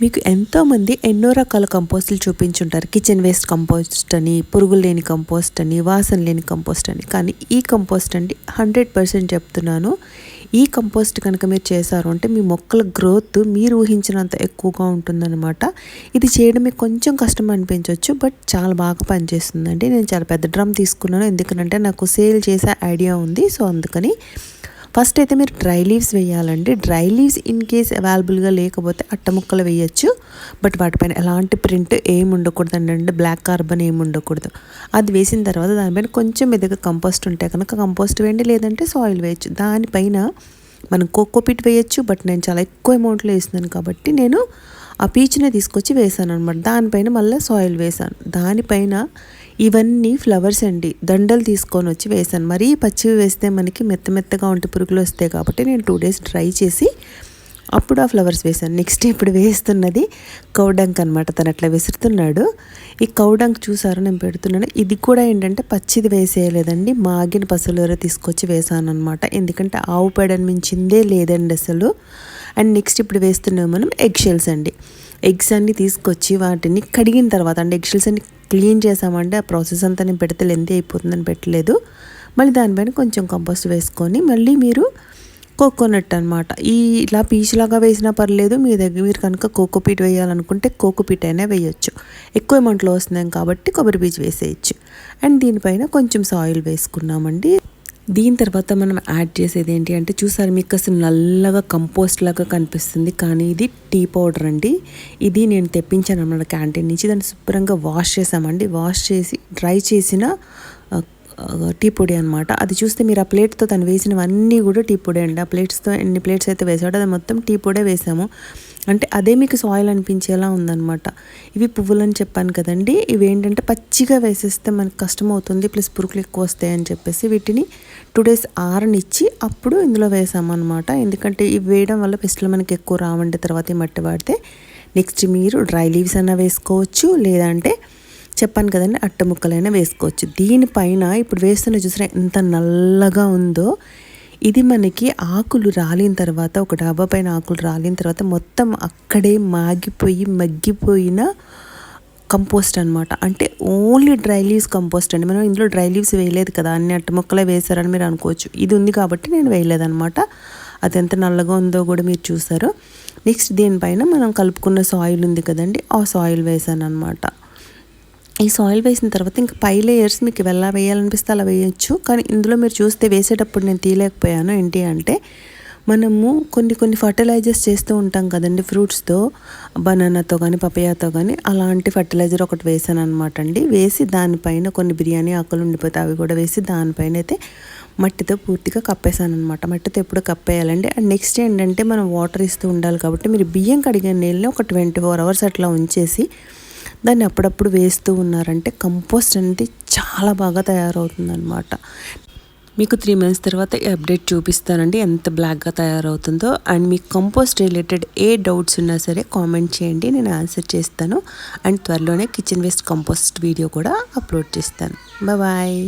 మీకు ఎంతోమంది ఎన్నో రకాల కంపోస్టులు చూపించుంటారు. కిచెన్ వేస్ట్ కంపోస్ట్ అని, పురుగులు లేని కంపోస్ట్ అని, వాసన లేని కంపోస్ట్ అని. కానీ ఈ కంపోస్ట్ అండి 100% చెప్తున్నాను. ఈ కంపోస్ట్ కనుక మీరు చేశారు అంటే మీ మొక్కల గ్రోత్ మీరు ఊహించినంత ఎక్కువగా ఉంటుందన్నమాట. ఇది చేయడం మీకు కొంచెం కష్టం అనిపించవచ్చు, బట్ చాలా బాగా పనిచేస్తుందండి. నేను చాలా పెద్ద డ్రమ్ తీసుకున్నాను, ఎందుకంటే నాకు సేల్ చేసే ఐడియా ఉంది. సో అందుకని ఫస్ట్ అయితే మీరు డ్రై లీవ్స్ వేయాలండి. డ్రై లీవ్స్ ఇన్ కేస్ అవైలబుల్గా లేకపోతే అట్ట ముక్కలు వేయచ్చు, బట్ వాటిపైన ఎలాంటి ప్రింట్ ఏమి ఉండకూడదు అంటే బ్లాక్ కార్బన్ ఏమి ఉండకూడదు. అది వేసిన తర్వాత దానిపైన కొంచెం ఎదుగు కంపోస్ట్ ఉంటే కనుక కంపోస్ట్ వేయండి, లేదంటే సాయిల్ వేయచ్చు. దానిపైన మనం కోకోపీట్ వేయచ్చు, బట్ నేను చాలా ఎక్కువ అమౌంట్లో వేస్తున్నాను కాబట్టి నేను ఆ పీచునే తీసుకొచ్చి వేసాను అనమాట. దానిపైన మళ్ళీ సాయిల్ వేసాను. దానిపైన ఇవన్నీ ఫ్లవర్స్ అండి, దండలు తీసుకొని వచ్చి వేసాను. మరీ పచ్చివి వేస్తే మనకి మెత్తగా ఉంటే పురుగులు వస్తాయి కాబట్టి నేను 2 days డ్రై చేసి అప్పుడు ఆ ఫ్లవర్స్ వేసాను. నెక్స్ట్ ఇప్పుడు వేస్తున్నది కౌడంక్ అనమాట. తను అట్లా విసురుతున్నాడు. ఈ కౌడంక్ చూసారు నేను పెడుతున్నాను. ఇది కూడా ఏంటంటే పచ్చిది వేసేయలేదండి, మాగిన పసులు తీసుకొచ్చి వేసాను అనమాట. ఎందుకంటే ఆవు పేడని మించిందే లేదండి అసలు. అండ్ నెక్స్ట్ ఇప్పుడు వేస్తున్నాం మనం ఎగ్ షెల్స్ అండి. ఎగ్స్ అన్ని తీసుకొచ్చి వాటిని కడిగిన తర్వాత అంటే ఎగ్ షెల్స్ అన్ని క్లీన్ చేసామంటే ఆ ప్రాసెస్ అంతా నేను పెడితే లెంతీ అయిపోతుందని పెట్టలేదు. మళ్ళీ దానిపైన కొంచెం కంపోస్ట్ వేసుకొని మళ్ళీ మీరు కోకోనట్ అనమాట, ఈ ఇలా పీచులాగా వేసినా పర్లేదు. మీరు కనుక కోకోపీట్ వేయాలనుకుంటే కోకోపీట్ అయినా వేయచ్చు. ఎక్కువ అమౌంట్లో వస్తున్నాం కాబట్టి కొబ్బరి పీచు వేసేయచ్చు. అండ్ దీనిపైన కొంచెం సాయిల్ వేసుకున్నామండి. దీని తర్వాత మనం యాడ్ చేసేది ఏంటి అంటే చూసారు మీకు అసలు నల్లగా కంపోస్ట్ లాగా కనిపిస్తుంది, కానీ ఇది టీ పౌడర్ అండి. ఇది నేను తెప్పించాను అన్నమాట క్యాంటీన్ నుంచి. దాన్ని శుభ్రంగా వాష్ చేసామండి. వాష్ చేసి డ్రై చేసిన టీ పొడి అనమాట. అది చూస్తే మీరు ఆ ప్లేట్తో తను వేసినవన్నీ కూడా టీ పొడి అండి. ఆ ప్లేట్స్తో ఎన్ని ప్లేట్స్ అయితే వేసాడో అది మొత్తం టీ పొడే వేసాము. అంటే అదే మీకు సాయిల్ అనిపించేలా ఉందన్నమాట. ఇవి పువ్వులు అని చెప్పాను కదండి, ఇవి ఏంటంటే పచ్చిగా వేసేస్తే మనకు కష్టం అవుతుంది, ప్లస్ పురుగులు ఎక్కువ వస్తాయని చెప్పేసి వీటిని 2 days ఆరనిచ్చి అప్పుడు ఇందులో వేసామన్నమాట. ఎందుకంటే ఇవి వేయడం వల్ల పెస్టులు మనకి ఎక్కువ రావండి తర్వాత ఈ మట్టి వాడితే. నెక్స్ట్ మీరు డ్రై లీవ్స్ అన్నా వేసుకోవచ్చు, లేదంటే చెప్పాను కదండి అట్ట ముక్కలైనా వేసుకోవచ్చు. దీనిపైన ఇప్పుడు వేస్తున్న చూసారా ఎంత నల్లగా ఉందో, ఇది మనకి ఆకులు రాలిన తర్వాత, ఒక డాబా పైన ఆకులు రాలిన తర్వాత మొత్తం అక్కడే మగ్గిపోయిన కంపోస్ట్ అనమాట. అంటే ఓన్లీ డ్రై లీవ్స్ కంపోస్ట్ అండి. మనం ఇందులో డ్రై లీవ్స్ వేయలేదు కదా, అన్ని అట్ట ముక్కలే వేసారని మీరు అనుకోవచ్చు. ఇది ఉంది కాబట్టి నేను వేయలేదనమాట. అది ఎంత నల్లగా ఉందో కూడా మీరు చూసారు. నెక్స్ట్ దీనిపైన మనం కలుపుకున్న సాయిల్ ఉంది కదండి, ఆ సాయిల్ వేసాను అనమాట. ఈ సాయిల్ వేసిన తర్వాత ఇంకా పై లేయర్స్ మీకు ఎలా వేయాలనిపిస్తే అలా వేయచ్చు. కానీ ఇందులో మీరు చూస్తే వేసేటప్పుడు నేను తీయలేకపోయాను. ఏంటి అంటే మనము కొన్ని ఫర్టిలైజర్స్ చేస్తూ ఉంటాం కదండి ఫ్రూట్స్తో, బనానాతో కానీ పపయాతో కానీ, అలాంటి ఫర్టిలైజర్ ఒకటి వేసాను అనమాట అండి. వేసి దానిపైన కొన్ని బిర్యానీ ఆకులు ఉండిపోతాయి, అవి కూడా వేసి దానిపైన అయితే మట్టితో పూర్తిగా కప్పేసాను అనమాట. మట్టితో ఎప్పుడు కప్పేయాలండి. అండ్ నెక్స్ట్ ఏంటంటే మనం వాటర్ ఇస్తూ ఉండాలి కాబట్టి మీరు బియ్యం కడిగిన నీళ్ళని ఒక 24 hours అట్లా ఉంచేసి దాన్ని అప్పుడప్పుడు వేస్తూ ఉన్నారంటే కంపోస్ట్ అనేది చాలా బాగా తయారవుతుందన్నమాట. మీకు 3 months తర్వాత ఈ అప్డేట్ చూపిస్తానండి ఎంత బ్లాక్గా తయారవుతుందో. అండ్ మీకు కంపోస్ట్ రిలేటెడ్ ఏ డౌట్స్ ఉన్నా సరే కామెంట్ చేయండి, నేను ఆన్సర్ చేస్తాను. అండ్ త్వరలోనే కిచెన్ వేస్ట్ కంపోస్ట్ వీడియో కూడా అప్లోడ్ చేస్తాను. బాయ్.